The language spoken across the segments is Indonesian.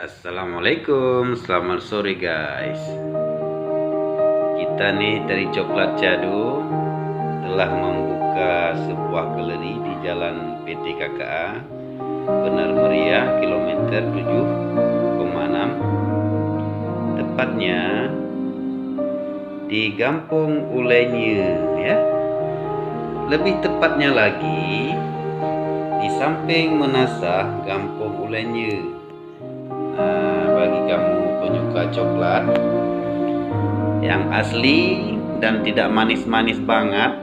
Assalamualaikum, selamat sore guys. Kita nih dari Coklat Cadu telah membuka sebuah galeri di Jalan PT KKA Benar Meriah kilometer 7,6, tepatnya di Gampong Ulenye ya. Lebih tepatnya lagi di samping Menasah Gampong Ulenye. Nah, bagi kamu penyuka coklat yang asli dan tidak manis-manis banget,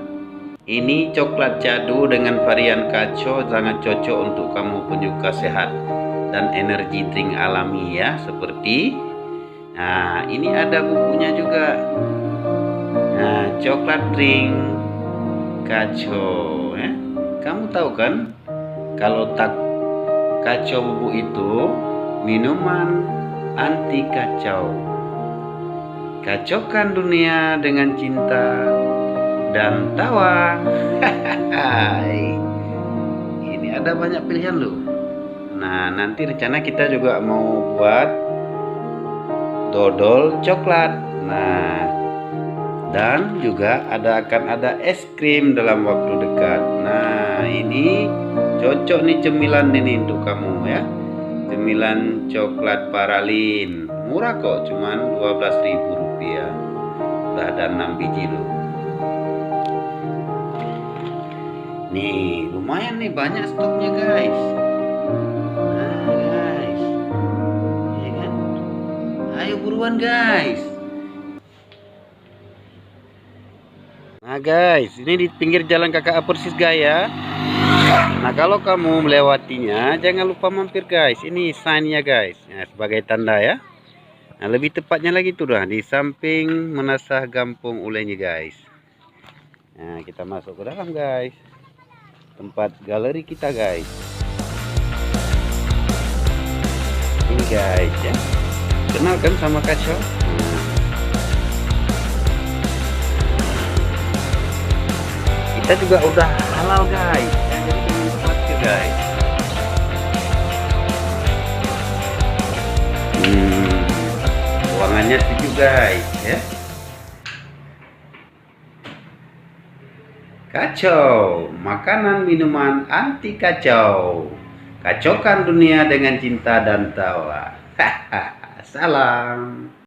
ini coklat cadu dengan varian kacau sangat cocok untuk kamu penyuka sehat dan energi drink alami ya, seperti nah ini ada bukunya juga. Nah, coklat drink kacau ya. Kamu tahu kan kalau tak kacau bubuk itu minuman anti kacau. Kacaukan dunia dengan cinta dan tawa. Ini ada banyak pilihan loh. Nah, nanti rencana kita juga mau buat dodol coklat. Nah, dan juga akan ada es krim dalam waktu dekat. Nah, ini cocok nih cemilan ini untuk kamu ya. Cemilan coklat Paralin, murah kok, cuman Rp12.000. Udah ada 6 biji loh. Nih, lumayan nih, banyak stoknya guys. Nah guys, ya kan? Ayo buruan guys. Nah guys, ini di pinggir jalan KKA Persis Gaya. Nah, kalau kamu melewatinya, jangan lupa mampir guys. Ini sign-nya guys, nah, sebagai tanda ya. Nah, lebih tepatnya lagi tuh dah di samping Menasah Gampong Ulenye guys. Nah, kita masuk ke dalam guys. Tempat galeri kita guys. Ini guys ya. Kenal kan sama kacau? Nah, kita juga udah halal guys. Guys, ruangannya sejuk guys ya. Kacau, makanan minuman anti kacau. Kacaukan dunia dengan cinta dan tawa. Salam.